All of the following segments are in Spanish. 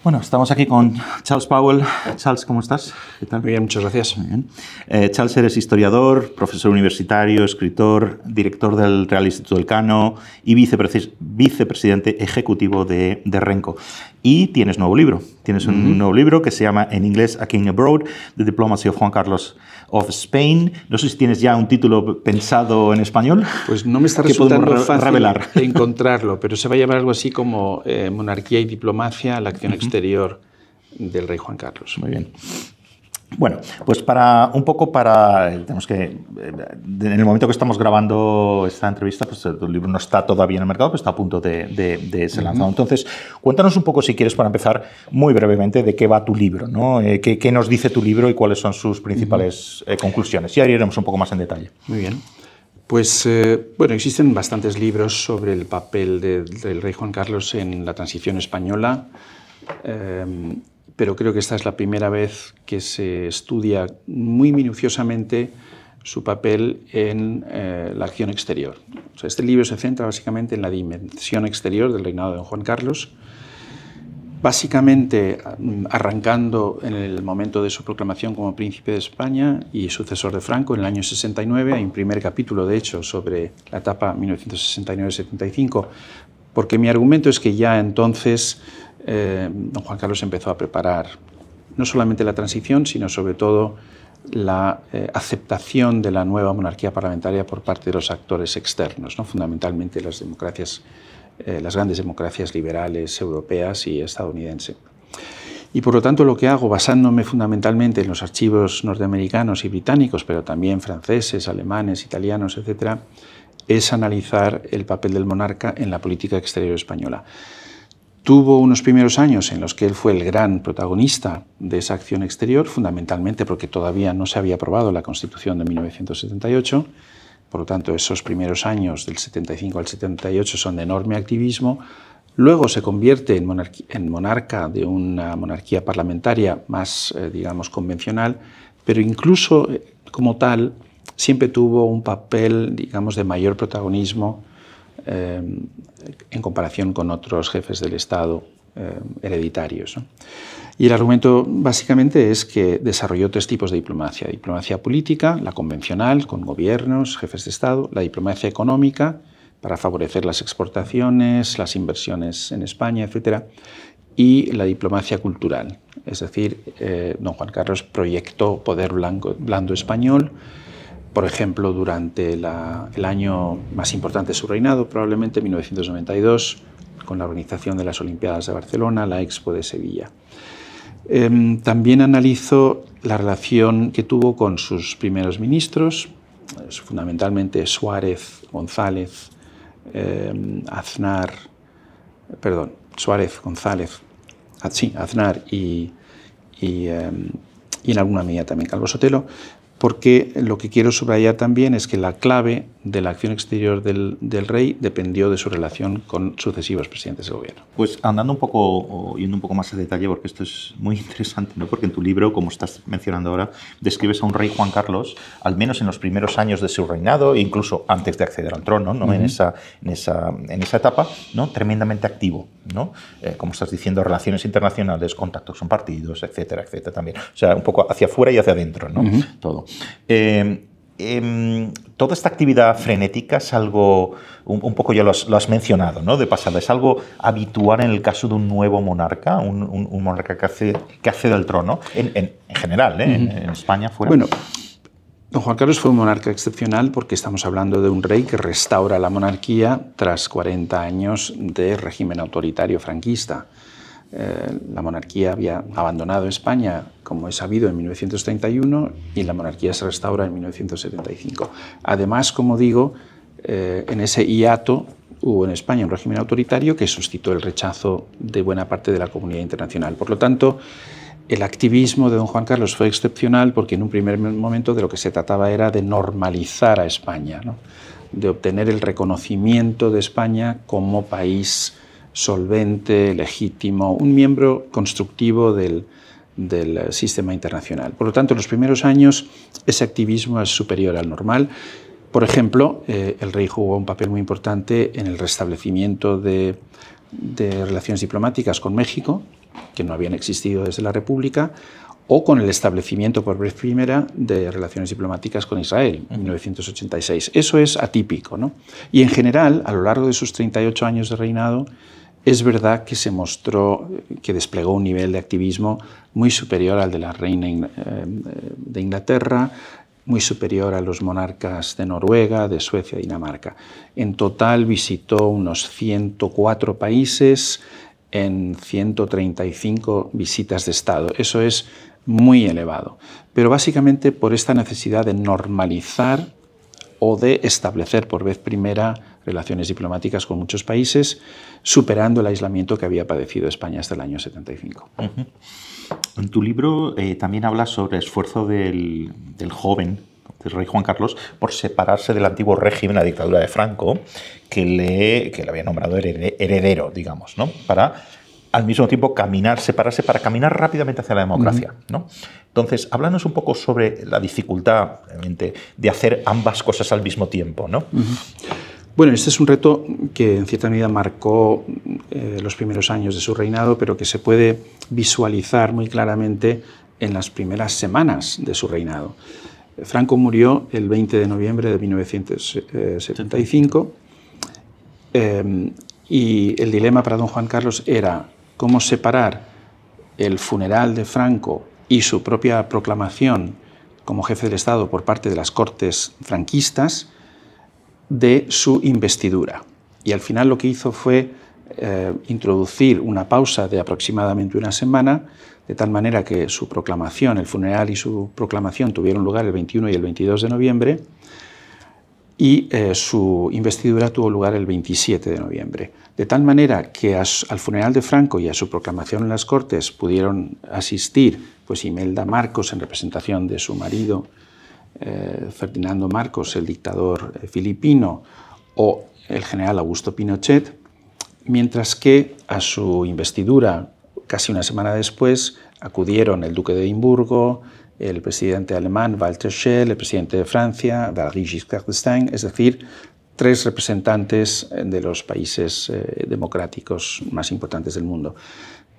Bueno, estamos aquí con Charles Powell. Charles, ¿cómo estás? ¿Qué tal? Muy bien, muchas gracias. Muy bien. Charles, eres historiador, profesor universitario, escritor, director del Real Instituto Elcano y vicepresidente ejecutivo de Renco. Y tienes nuevo libro. Tienes un nuevo libro que se llama en inglés A King Abroad, The Diplomacy of Juan Carlos of Spain. No sé si tienes ya un título pensado en español. Pues no me está resultando fácil encontrarlo, pero se va a llamar algo así como Monarquía y Diplomacia, la acción exterior del rey Juan Carlos. Muy bien. Bueno, pues tenemos que, en el momento que estamos grabando esta entrevista, pues el libro no está todavía en el mercado, pero está a punto de ser lanzado. Entonces, cuéntanos un poco, si quieres, para empezar, muy brevemente, de qué va tu libro, ¿no? ¿Qué nos dice tu libro y cuáles son sus principales conclusiones? Y ahora iremos un poco más en detalle. Muy bien. Pues, bueno, existen bastantes libros sobre el papel del rey Juan Carlos en la transición española, pero creo que esta es la primera vez que se estudia muy minuciosamente su papel en la acción exterior. O sea, este libro se centra básicamente en la dimensión exterior del reinado de don Juan Carlos, básicamente arrancando en el momento de su proclamación como príncipe de España y sucesor de Franco en el año 69. Hay un primer capítulo, de hecho, sobre la etapa 1969-75, porque mi argumento es que ya entonces don Juan Carlos empezó a preparar no solamente la transición, sino sobre todo la aceptación de la nueva monarquía parlamentaria por parte de los actores externos, ¿no? Fundamentalmente las democracias, las grandes democracias liberales europeas y estadounidense. Y por lo tanto lo que hago, basándome fundamentalmente en los archivos norteamericanos y británicos, pero también franceses, alemanes, italianos, etc., es analizar el papel del monarca en la política exterior española. Tuvo unos primeros años en los que él fue el gran protagonista de esa acción exterior, fundamentalmente porque todavía no se había aprobado la Constitución de 1978, por lo tanto esos primeros años del 75 al 78 son de enorme activismo. Luego se convierte en monarca de una monarquía parlamentaria más, digamos, convencional, pero incluso como tal siempre tuvo un papel, digamos, de mayor protagonismo en comparación con otros jefes del Estado hereditarios, ¿no? Y el argumento básicamente es que desarrolló tres tipos de diplomacia. Diplomacia política, la convencional, con gobiernos, jefes de Estado; la diplomacia económica, para favorecer las exportaciones, las inversiones en España, etc. Y la diplomacia cultural, es decir, don Juan Carlos proyectó poder blando español. Por ejemplo, durante el año más importante de su reinado, probablemente 1992, con la organización de las Olimpiadas de Barcelona, la Expo de Sevilla. También analizó la relación que tuvo con sus primeros ministros, fundamentalmente Suárez, González, Aznar y en alguna medida también Calvo Sotelo, porque lo que quiero subrayar también es que la clave de la acción exterior del rey dependió de su relación con sucesivos presidentes del gobierno. Pues andando un poco, o yendo un poco más a detalle, porque esto es muy interesante, ¿no? Porque en tu libro, como estás mencionando ahora, describes a un rey Juan Carlos, al menos en los primeros años de su reinado, e incluso antes de acceder al trono, ¿no? En esa etapa, ¿no? Tremendamente activo, ¿no? Como estás diciendo, relaciones internacionales, contactos con partidos, etcétera, etcétera también. O sea, un poco hacia afuera y hacia adentro, ¿no? Todo. Toda esta actividad frenética es algo, un poco ya lo has mencionado, ¿no? De pasada, es algo habitual en el caso de un nuevo monarca, un monarca que accede al trono, en general, en España, fuera. Bueno, don Juan Carlos fue un monarca excepcional porque estamos hablando de un rey que restaura la monarquía tras 40 años de régimen autoritario franquista. La monarquía había abandonado España, como es sabido, en 1931 y la monarquía se restaura en 1975. Además, como digo, en ese hiato hubo en España un régimen autoritario que suscitó el rechazo de buena parte de la comunidad internacional. Por lo tanto, el activismo de don Juan Carlos fue excepcional porque en un primer momento de lo que se trataba era de normalizar a España, ¿no? De obtener el reconocimiento de España como país solvente, legítimo, un miembro constructivo del sistema internacional. Por lo tanto, en los primeros años ese activismo es superior al normal. Por ejemplo, el rey jugó un papel muy importante en el restablecimiento de relaciones diplomáticas con México, que no habían existido desde la República, o con el establecimiento por vez primera de relaciones diplomáticas con Israel en 1986. Eso es atípico, ¿no? Y en general, a lo largo de sus 38 años de reinado, es verdad que se mostró, que desplegó un nivel de activismo muy superior al de la reina de Inglaterra, muy superior a los monarcas de Noruega, de Suecia y Dinamarca. En total visitó unos 104 países en 135 visitas de Estado. Eso es muy elevado, pero básicamente por esta necesidad de normalizar o de establecer por vez primera relaciones diplomáticas con muchos países, superando el aislamiento que había padecido España hasta el año 75. En tu libro también hablas sobre el esfuerzo del joven, del rey Juan Carlos, por separarse del antiguo régimen, la dictadura de Franco, que le había nombrado heredero, digamos, ¿no? Para al mismo tiempo separarse para caminar rápidamente hacia la democracia, ¿no? Entonces, háblanos un poco sobre la dificultad, obviamente, de hacer ambas cosas al mismo tiempo, ¿no? Bueno, este es un reto que en cierta medida marcó los primeros años de su reinado, pero que se puede visualizar muy claramente en las primeras semanas de su reinado. Franco murió el 20 de noviembre de 1975 y el dilema para don Juan Carlos era cómo separar el funeral de Franco y su propia proclamación como jefe del Estado por parte de las Cortes franquistas de su investidura. Y al final lo que hizo fue introducir una pausa de aproximadamente una semana, de tal manera que su proclamación, el funeral y su proclamación tuvieron lugar el 21 y el 22 de noviembre, y su investidura tuvo lugar el 27 de noviembre. De tal manera que al funeral de Franco y a su proclamación en las Cortes pudieron asistir pues, Imelda Marcos en representación de su marido, Ferdinando Marcos, el dictador filipino, o el general Augusto Pinochet, mientras que a su investidura, casi una semana después, acudieron el duque de Edimburgo, el presidente alemán Walter Scheel, el presidente de Francia, Valéry Giscard d'Estaing, es decir, 3 representantes de los países democráticos más importantes del mundo.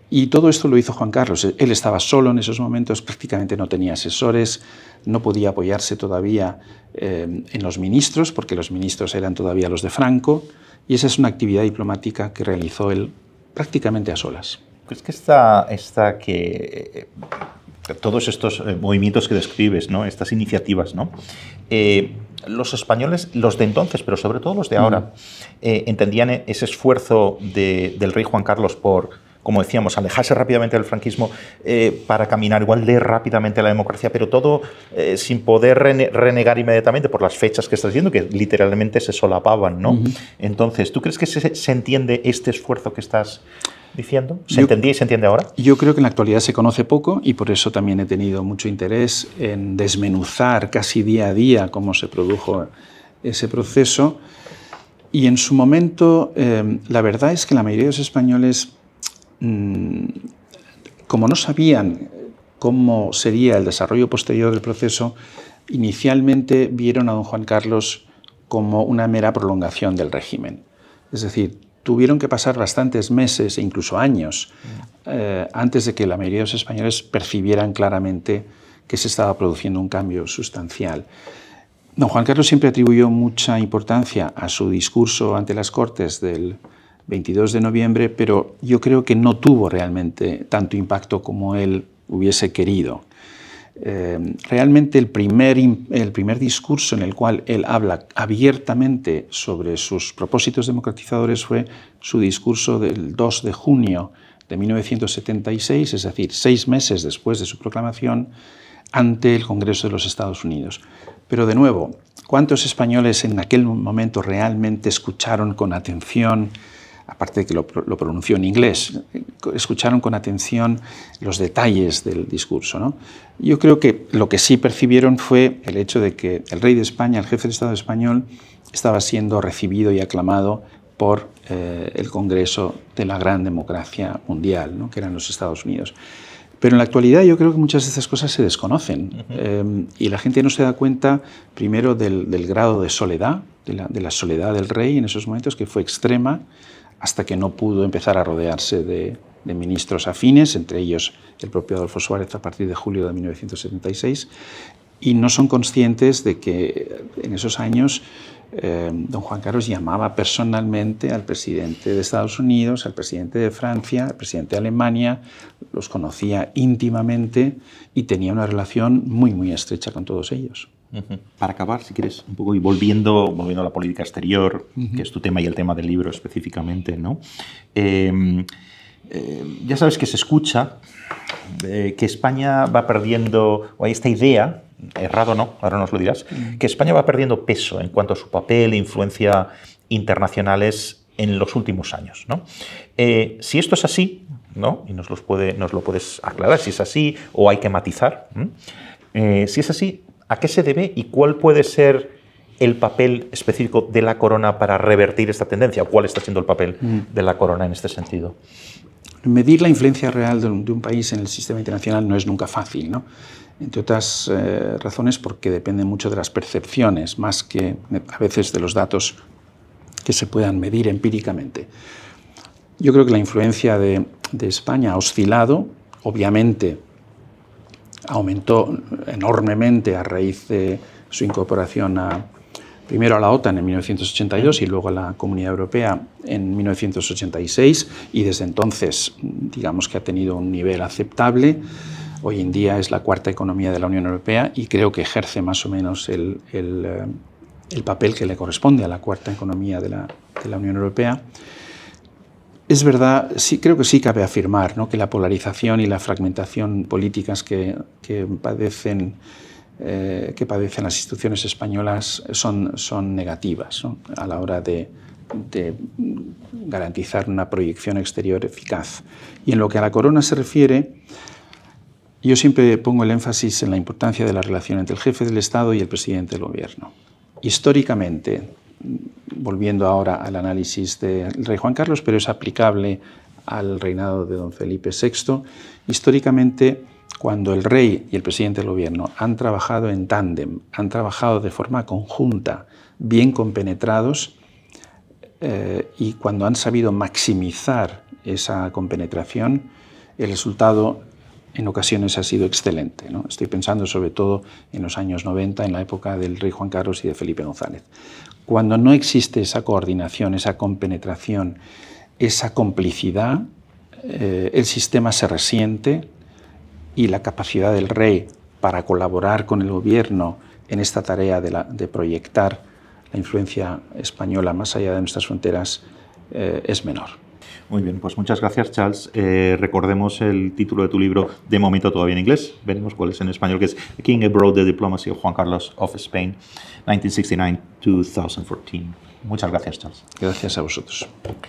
Y todo esto lo hizo Juan Carlos. Él estaba solo en esos momentos, prácticamente no tenía asesores, no podía apoyarse todavía en los ministros, porque los ministros eran todavía los de Franco, y esa es una actividad diplomática que realizó él prácticamente a solas. Es que todos estos movimientos que describes, ¿no? Estas iniciativas, ¿no? Los españoles, los de entonces, pero sobre todo los de ahora, entendían ese esfuerzo del rey Juan Carlos por, como decíamos, alejarse rápidamente del franquismo para caminar igual de rápidamente a la democracia, pero todo sin poder renegar inmediatamente por las fechas que estás diciendo, que literalmente se solapaban, ¿no? Entonces, ¿tú crees que se entiende este esfuerzo que estás diciendo? ¿Se entendía y se entiende ahora? Yo creo que en la actualidad se conoce poco y por eso también he tenido mucho interés en desmenuzar casi día a día cómo se produjo ese proceso. Y en su momento, la verdad es que la mayoría de los españoles, como no sabían cómo sería el desarrollo posterior del proceso, inicialmente vieron a don Juan Carlos como una mera prolongación del régimen. Es decir, tuvieron que pasar bastantes meses e incluso años antes de que la mayoría de los españoles percibieran claramente que se estaba produciendo un cambio sustancial. Don Juan Carlos siempre atribuyó mucha importancia a su discurso ante las Cortes del 22 de noviembre, pero yo creo que no tuvo realmente tanto impacto como él hubiese querido. Realmente el primer discurso en el cual él habla abiertamente sobre sus propósitos democratizadores fue su discurso del 2 de junio de 1976, es decir, 6 meses después de su proclamación, ante el Congreso de los Estados Unidos. Pero de nuevo, ¿cuántos españoles en aquel momento realmente escucharon con atención, aparte de que lo pronunció en inglés, escucharon con atención los detalles del discurso, ¿no? Yo creo que lo que sí percibieron fue el hecho de que el rey de España, el jefe del Estado español, estaba siendo recibido y aclamado por el Congreso de la gran democracia mundial, ¿no? Que eran los Estados Unidos. Pero en la actualidad yo creo que muchas de estas cosas se desconocen y la gente no se da cuenta, primero, del grado de soledad, de la soledad del rey en esos momentos, que fue extrema, hasta que no pudo empezar a rodearse de de ministros afines, entre ellos el propio Adolfo Suárez a partir de julio de 1976, y no son conscientes de que en esos años don Juan Carlos llamaba personalmente al presidente de Estados Unidos, al presidente de Francia, al presidente de Alemania, los conocía íntimamente y tenía una relación muy, muy estrecha con todos ellos. Para acabar, si quieres, un poco y volviendo a la política exterior, que es tu tema y el tema del libro específicamente, ¿no? Ya sabes que se escucha que España va perdiendo, o hay esta idea, errado no, ahora nos lo dirás, que España va perdiendo peso en cuanto a su papel e influencia internacionales en los últimos años, ¿no? Si esto es así, ¿no? Y nos lo puedes aclarar si es así o hay que matizar. Si es así, ¿a qué se debe y cuál puede ser el papel específico de la corona para revertir esta tendencia? ¿Cuál está siendo el papel de la corona en este sentido? Medir la influencia real de un país en el sistema internacional no es nunca fácil, ¿no? Entre otras razones porque depende mucho de las percepciones, más que a veces de los datos que se puedan medir empíricamente. Yo creo que la influencia de España ha oscilado, obviamente aumentó enormemente a raíz de su incorporación primero a la OTAN en 1982 y luego a la Comunidad Europea en 1986, y desde entonces digamos que ha tenido un nivel aceptable. Hoy en día es la cuarta economía de la Unión Europea y creo que ejerce más o menos el papel que le corresponde a la cuarta economía de la Unión Europea. Es verdad, sí, creo que sí cabe afirmar, ¿no?, que la polarización y la fragmentación políticas que padecen las instituciones españolas son negativas, ¿no?, a la hora de garantizar una proyección exterior eficaz. Y en lo que a la corona se refiere, yo siempre pongo el énfasis en la importancia de la relación entre el jefe del Estado y el presidente del Gobierno. Históricamente, volviendo ahora al análisis del rey Juan Carlos, pero es aplicable al reinado de don Felipe VI, históricamente, cuando el rey y el presidente del Gobierno han trabajado en tándem, han trabajado de forma conjunta, bien compenetrados, y cuando han sabido maximizar esa compenetración, el resultado en ocasiones ha sido excelente, ¿no? Estoy pensando sobre todo en los años 90, en la época del rey Juan Carlos y de Felipe González. Cuando no existe esa coordinación, esa compenetración, esa complicidad, el sistema se resiente y la capacidad del rey para colaborar con el gobierno en esta tarea de proyectar la influencia española más allá de nuestras fronteras es menor. Muy bien, pues muchas gracias, Charles. Recordemos el título de tu libro, de momento todavía en inglés, veremos cuál es en español, que es The King Abroad, The Diplomacy of Juan Carlos of Spain, 1969-2014. Muchas gracias, Charles. Gracias a vosotros.